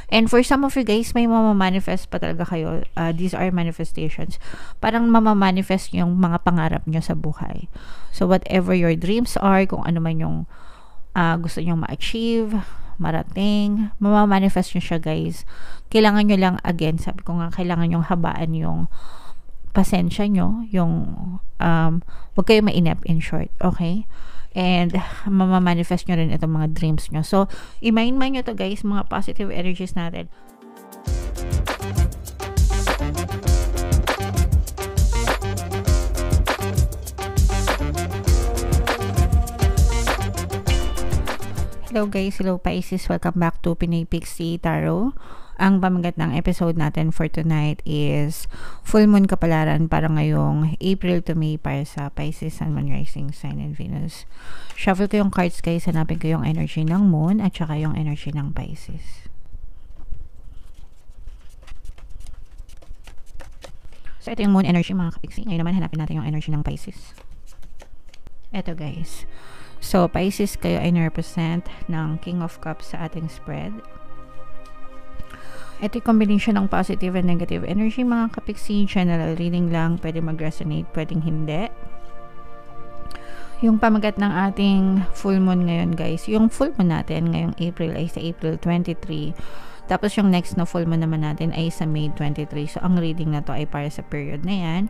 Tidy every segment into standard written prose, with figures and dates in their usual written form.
And for some of you guys, may mamamanifest pa talaga kayo. These are manifestations. Parang mamamanifest yung mga pangarap nyo sa buhay. So, whatever your dreams are, kung ano man yung gusto nyo ma-achieve, marating, mamamanifest nyo siya, guys. Kailangan nyo lang, again, sabi ko nga, kailangan nyo habaan yung pasensya nyo, yung huwag kayo mainip, in short, okay? And mamamanifest nyo rin itong mga dreams nyo. So, i-mind nyo to, guys, mga positive energies natin. Hello guys, hello Pisces, welcome back to Pinoy Pixie Tarot. Ang pamagat ng episode natin for tonight is full moon kapalaran para ngayong April to May para sa Pisces, Sun, Moon, Rising, Sign, and Venus. Shuffle ko yung cards guys, hanapin ko yung energy ng moon at saka yung energy ng Pisces. So ito yung moon energy mga kapixie. Ngayon naman hanapin natin yung energy ng Pisces. Ito guys. So, Pisces, kayo ay na-represent ng King of Cups sa ating spread. Ito yung combination ng positive and negative energy, mga kapixie. General reading lang, pwede mag-resonate, pwedeng hindi. Yung pamagat ng ating full moon ngayon, guys. Yung full moon natin ngayong April ay sa April 23. Tapos yung next na full moon naman natin ay sa May 23. So, ang reading na to ay para sa period na yan.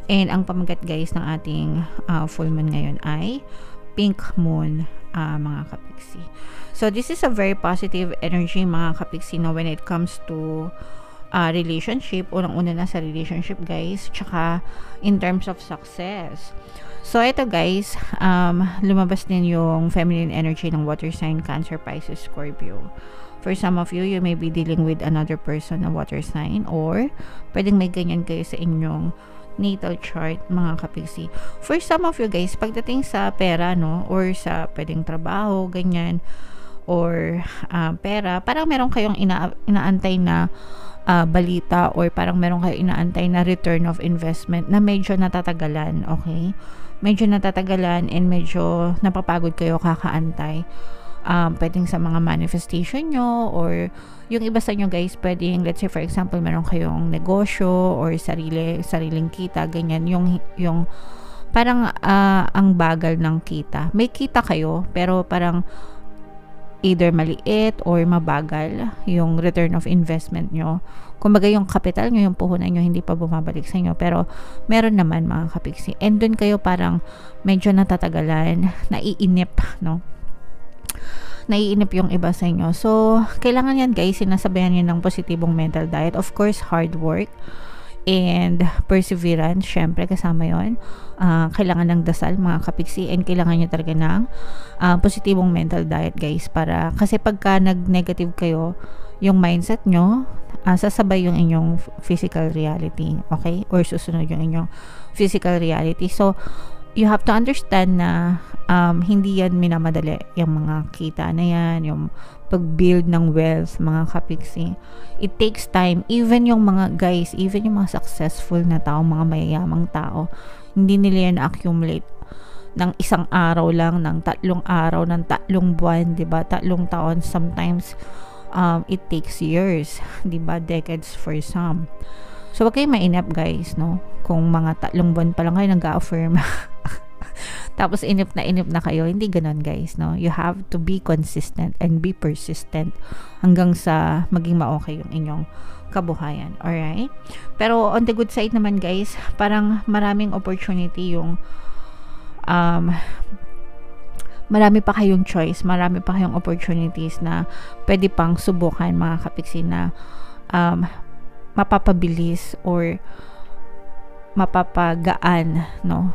And ang pamagat, guys, ng ating full moon ngayon ay pink moon, mga kapixie. So this is a very positive energy, mga kapixie, no, when it comes to relationship. Unang-una na sa relationship, guys, tsaka in terms of success. So ito guys, lumabas din yung feminine energy ng water sign, Cancer, Pisces, Scorpio. For some of you, you may be dealing with another person na water sign, or pwedeng may ganyan kayo sa inyong natal chart, mga kapixie. For some of you guys, pagdating sa pera, no, or sa pwedeng trabaho, ganyan, or pera, parang meron kayong inaantay na balita, or parang meron kayong inaantay na return of investment na medyo natatagalan, okay? Medyo natatagalan and medyo napapagod kayo kakaantay. Pwedeng sa mga manifestation nyo, or yung iba sa nyo guys, pwedeng, let's say for example, meron kayong negosyo or sariling kita, ganyan, yung parang ang bagal ng kita. May kita kayo, pero parang either maliit or mabagal yung return of investment nyo. Kumbaga yung capital nyo, yung puhunan nyo, hindi pa bumabalik sa inyo, pero meron naman, mga kapixie. And dun kayo parang medyo natatagalan, naiinip, no? Naiinip yung iba sa inyo. So, kailangan yan guys, sinasabayan nyo ng positibong mental diet. Of course, hard work and perseverance, syempre kasama yon. Kailangan ng dasal, mga kapixie, and kailangan nyo talaga ng positibong mental diet guys, para kasi pagka nag-negative kayo, yung mindset nyo, sasabay yung inyong physical reality, okay? Or susunod yung inyong physical reality. So, you have to understand na hindi yan minamadali, yung mga kita na yan, yung pag-build ng wealth, mga kapixie. It takes time. Even yung mga guys, even yung mga successful na tao, mga mayayamang tao, hindi nila yan na-accumulate ng isang araw lang, ng 3 araw, ng 3 buwan, diba? 3 taon. Sometimes it takes years, diba? Decades for some. So, wag kayo mainip guys, no? Kung mga 3 buwan pa lang kayo nag-a-affirm tapos inip na kayo, hindi ganon guys, no? You have to be consistent and be persistent hanggang sa maging ma-okay yung inyong kabuhayan, alright? Pero on the good side naman guys, parang maraming opportunity yung marami pa kayong choice, marami pa kayong opportunities na pwede pang subukan, mga kapixie, na mapapabilis or mapapagaan, no,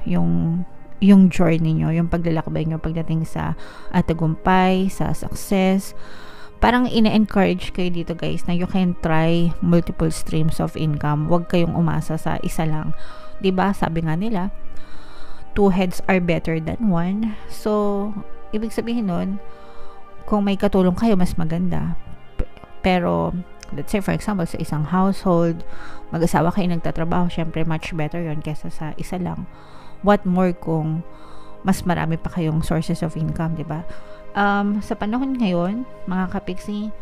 yung journey nyo, yung paglalakbay nyo pagdating sa tagumpay, sa success. Parang ina-encourage kayo dito guys na you can try multiple streams of income. Huwag kayong umasa sa isa lang, 'di ba? Sabi nga nila, 2 heads are better than 1. So ibig sabihin nun, kung may katulong kayo, mas maganda. Pero let's say for example, sa isang household, mag-asawa kayo nagtatrabaho, syempre much better yon kesa sa isa lang. What more kung mas marami pa kayong sources of income, 'di ba? Sa panahon ngayon, mga kapixie,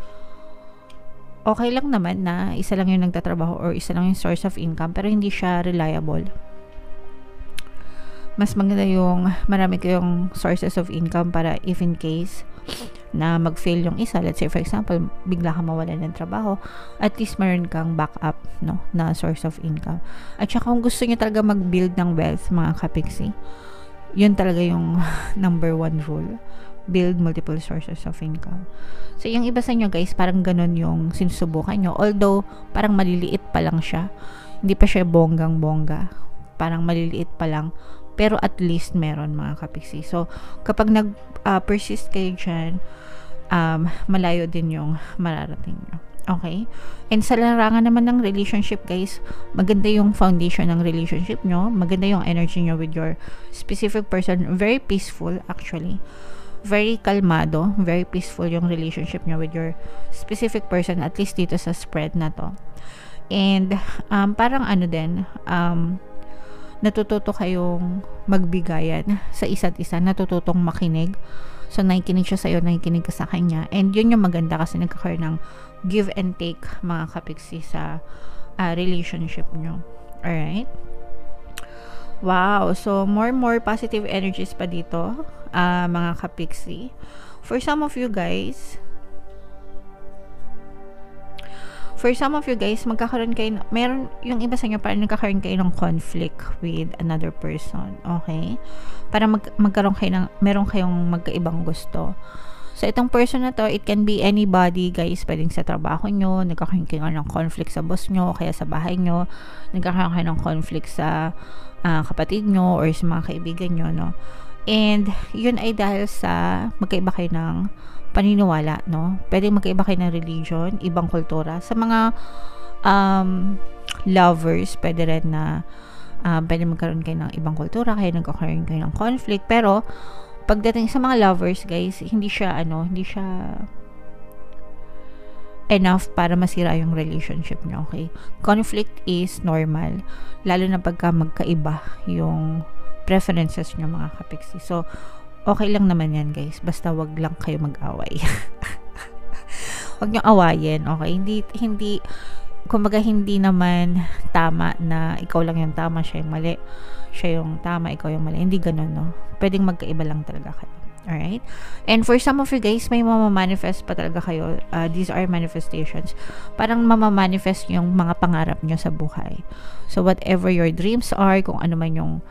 okay lang naman na isa lang yung nagtatrabaho or isa lang yung source of income, pero hindi siya reliable. Mas maganda yung marami kayong sources of income para if in case na mag-fail yung isa, let's say for example, bigla ka mawalan ng trabaho, at least meron kang backup, no, na source of income. At saka kung gusto niyo talaga mag-build ng wealth, mga kapiksi, yun talaga yung number 1 rule. Build multiple sources of income. So, yung iba sa inyo guys, parang ganun yung sinusubukan nyo. Although, parang maliliit pa lang siya. Hindi pa siya bonggang-bongga. Parang maliliit pa lang. Pero at least meron, mga kapiksi. So, kapag nag-persist kayo dyan, malayo din yung mararating nyo. Okay? And sa larangan naman ng relationship, guys, maganda yung foundation ng relationship nyo. Maganda yung energy nyo with your specific person. Very peaceful, actually. Very kalmado. Very peaceful yung relationship nyo with your specific person, at least dito sa spread na to. And, parang ano din, natututo kayong magbigayan sa isa't isa, natututong makinig. So, nakikinig siya sa'yo, nakikinig ka sa kanya. And yun yung maganda kasi nagkakaroon ng give and take, mga kapiksi, sa relationship nyo. Alright? Wow! So, more positive energies pa dito, mga kapiksi. For some of you guys, magkakaroon kayo, meron yung iba sa inyo parang nagkakaroon kayo ng conflict with another person, okay? Para magkaroon kayo ng, meron kayong magkaibang gusto. So, itong person na to, it can be anybody, guys. Pwedeng sa trabaho nyo, nagkakaroon kayo ng conflict sa boss nyo, kaya sa bahay nyo, nagkakaroon kayo ng conflict sa kapatid nyo or sa mga kaibigan nyo, no? And, yun ay dahil sa magkaiba kayo ng paniniwala, no? Pwede magkaiba kayo ng religion, ibang kultura. Sa mga lovers, pwede rin na pwede magkaroon kayo ng ibang kultura, kaya nagkakaroon kayo ng conflict. Pero, pagdating sa mga lovers, guys, hindi siya enough para masira yung relationship nyo, okay? Conflict is normal, lalo na pagka magkaiba yung preferences nyo, mga kapiksi. So, okay lang naman yan, guys. Basta wag lang kayo mag-away. Wag nyo awayin, okay? Hindi, kumbaga hindi naman tama na ikaw lang yung tama, siya yung mali. Siya yung tama, ikaw yung mali. Hindi ganun, no? Pwedeng magkaiba lang talaga kayo. Alright? And for some of you guys, may mamamanifest pa talaga kayo. These are manifestations. Parang mamamanifest yung mga pangarap nyo sa buhay. So, whatever your dreams are, kung ano man yung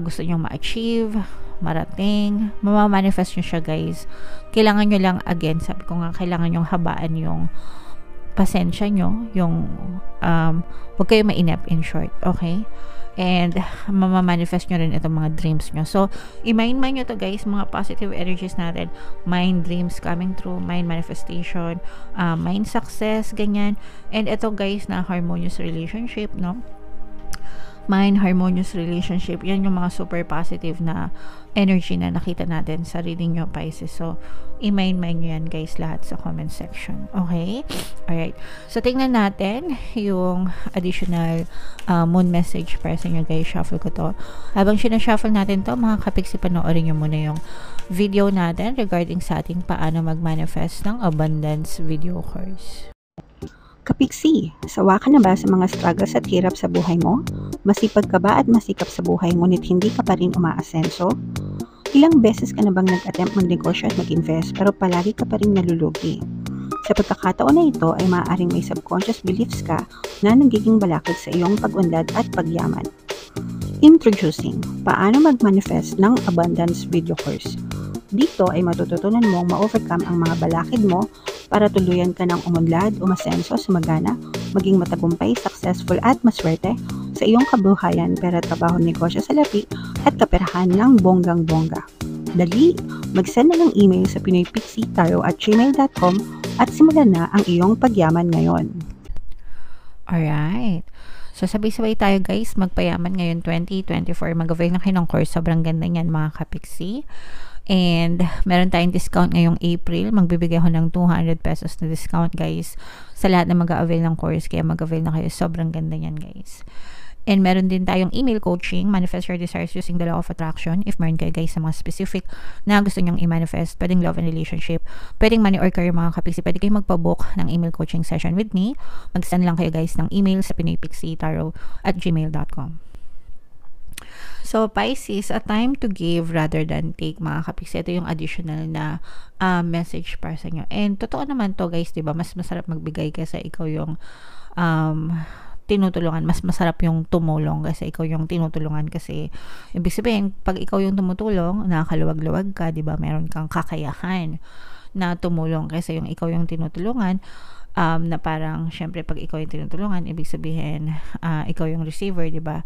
gusto nyo ma-achieve, marating, mamamanifest nyo siya, guys. Kailangan nyo lang, again, sabi ko nga, kailangan nyo habaan yung pasensya nyo, yung huwag kayo mainip, in short, okay? And mamamanifest nyo rin itong mga dreams nyo. So, i-mind nyo to, guys, mga positive energies natin. Mind dreams coming true, mind manifestation, mind success, ganyan. And ito, guys, na harmonious relationship, no? Mind, harmonious relationship, yan yung mga super positive na energy na nakita natin sa reading nyo, Pisces. So, i-mind nyo yan, guys, lahat sa comment section. Okay? Alright. So, tingnan natin yung additional moon message para sa inyo, guys. Shuffle ko to. Habang sinashuffle natin to, mga kapiksi, panoorin nyo muna yung video natin regarding sa ating paano mag-manifest ng abundance video course. Kapiksi, sawa ka na ba sa mga struggles at hirap sa buhay mo? Masipag ka ba at masikap sa buhay ngunit hindi ka pa rin umaasenso? Ilang beses ka na bang nag-attempt magnegosyo at mag-invest pero palagi ka pa rin nalulugi? Sa pagkakataon na ito ay maaaring may subconscious beliefs ka na nagiging balakid sa iyong pag-unlad at pagyaman. Introducing, paano mag-manifest ng abundance video course. Dito ay matututunan mong ma-overcome ang mga balakid mo para tuluyan ka ng umunlad, umasenso, sumagana, maging matagumpay, successful at maswerte sa iyong kabuhayan, pera, trabaho, negosyo, salapi at kaperahan ng bonggang-bongga. Dali, mag-send na ng email sa pinoypixietarot@gmail.com at simulan na ang iyong pagyaman ngayon. Alright. So, sabay-sabay tayo, guys, magpayaman ngayon 2024. Mag-avail na kayo ng course. Sobrang ganda niyan, mga kapiksi. And, meron tayong discount ngayong April. Magbibigay ako ng 200 pesos na discount, guys, sa lahat na mag-avail ng course. Kaya mag-avail na kayo. Sobrang ganda niyan, guys. And meron din tayong email coaching, Manifest Your Desires Using the Law of Attraction. If meron kayo guys sa mga specific na gusto nyong i-manifest, pwedeng love and relationship, pwedeng money or career mga kapiksi, pwede kayo magpabook ng email coaching session with me. Mag-send lang kayo guys ng email sa pinoypixietaro@gmail.com. So, Pisces, a time to give rather than take mga kapiksi. Ito yung additional na message para sa inyo. And totoo naman to guys, diba? Mas masarap magbigay kasi ikaw yung tinutulungan. Mas masarap yung tumulong kasi ikaw yung tinutulungan kasi ibig sabihin, pag ikaw yung tumutulong, nakakaluwag-luwag ka, diba? Meron kang kakayahan na tumulong kasi yung ikaw yung tinutulungan. Na parang, syempre, pag ikaw yung tinutulungan, ibig sabihin, ikaw yung receiver, diba?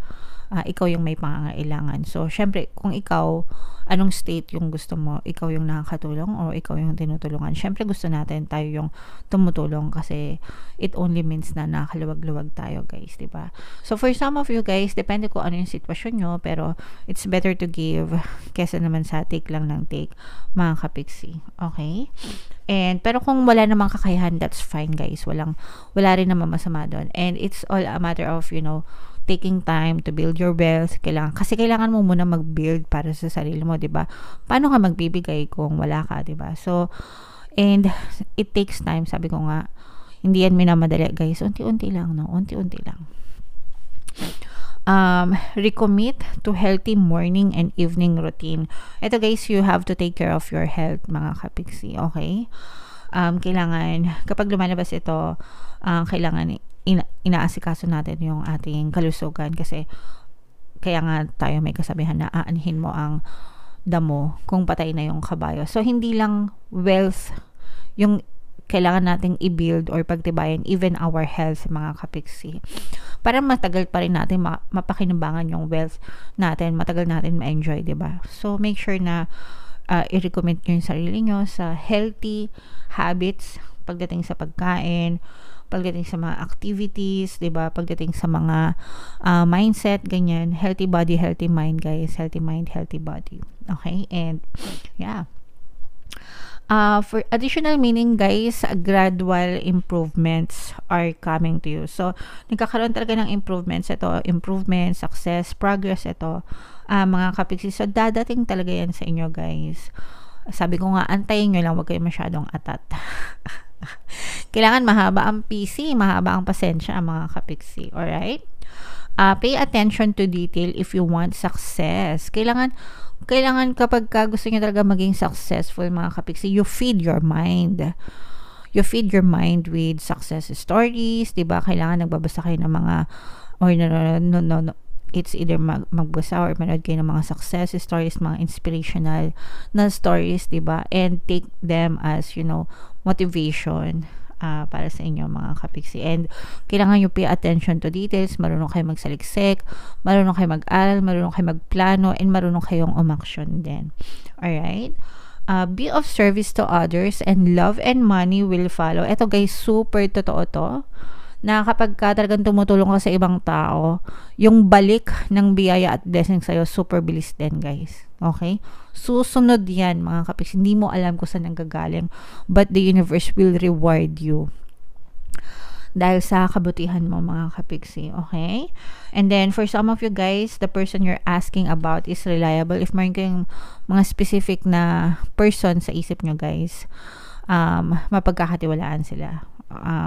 Ikaw yung may pangangailangan. So, syempre, kung ikaw, anong state yung gusto mo, ikaw yung nakakatulong o ikaw yung tinutulungan. Syempre, gusto natin tayo yung tumutulong kasi it only means na nakaluwag-luwag tayo, guys, diba? So, for some of you guys, depende kung ano yung sitwasyon nyo, pero it's better to give kesa naman sa take lang ng take, mga kapiksi. Okay? And, pero kung wala namang kakayahan, that's fine, guys. Wala rin naman masama doon. And it's all a matter of, taking time to build your wealth. Kasi kailangan mo muna mag-build para sa sarili mo, diba? Paano ka magbibigay kung wala ka, diba? So, and it takes time, sabi ko nga, hindi yan minamadali, guys. Unti-unti lang, no? Unti-unti lang. Recommit to healthy morning and evening routine. Ito, guys, you have to take care of your health, mga kapiksi, okay? Kailangan, kapag lumalabas ito, kailangan inaasikaso natin yung ating kalusugan kasi kaya nga tayo may kasabihan na aanhin mo ang damo kung patay na yung kabayo. So, hindi lang wealth yung kailangan nating i-build or pagtibayan, even our health, mga kapiksi. Para matagal pa rin natin mapakinabangan yung wealth natin, matagal natin ma-enjoy, diba? So, make sure na i-recommend nyo yung sarili nyo sa healthy habits pagdating sa pagkain, pagdating sa mga activities, diba? Pagdating sa mga mindset, ganyan. Healthy body, healthy mind, guys. Healthy mind, healthy body. Okay? And, yeah. For additional meaning, guys, gradual improvements are coming to you. So, nagkakaroon talaga ng improvements. Ito, improvement, success, progress, ito. Mga kapiksi. So, dadating talaga yan sa inyo, guys. Sabi ko nga, antayin nyo lang, huwag kayo masyadong atat. Kailangan mahaba ang PC, mahaba ang pasensya, mga kapiksi. Alright? Pay attention to detail if you want success. Kailangan kapag gusto niyo talaga maging successful, mga kapiksi, you feed your mind. You feed your mind with success stories, diba? Kailangan nagbabasa kayo ng mga, or no. It's either magbasa or manood kayo ng mga success stories, mga inspirational na stories, diba? And take them as, motivation para sa inyo, mga kapiksi. And kailangan nyo pay attention to details, marunong kayo magsaliksik, marunong kayo mag-aral, marunong kayo magplano, and marunong kayong umaksyon din. Alright? Be of service to others and love and money will follow. Ito, guys, super totoo to, na kapag ka talagang tumutulong ka sa ibang tao, yung balik ng biyaya at blessing sa'yo, super bilis din, guys. Okay? Susunod yan, mga kapiksi. Hindi mo alam kung saan nanggagaling, but the universe will reward you dahil sa kabutihan mo, mga kapiksi. Okay? And then, for some of you guys, the person you're asking about is reliable. If mayroon kayong mga specific na person sa isip nyo, guys, mapagkakatiwalaan sila.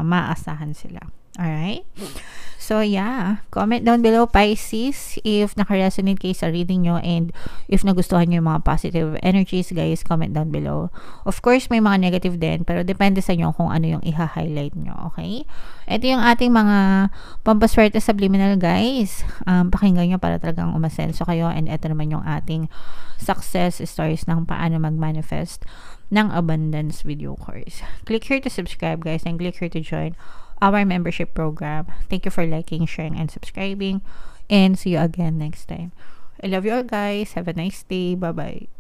Maasahan sila. Alright? So, yeah. Comment down below, Pisces, if nakaresonate kayo sa reading nyo and if nagustuhan nyo yung mga positive energies, guys, comment down below. Of course, may mga negative din, pero depende sa inyo kung ano yung i-highlight nyo, okay? Ito yung ating mga pampaswerte subliminal, guys. Pakinggan nyo para talagang umasenso kayo, and ito naman yung ating success stories ng paano mag-manifest ng abundance video course. Click here to subscribe, guys, and click here to join our membership program. Thank you for liking, sharing, and subscribing, and see you again next time. I love you all, guys. Have a nice day. Bye-bye.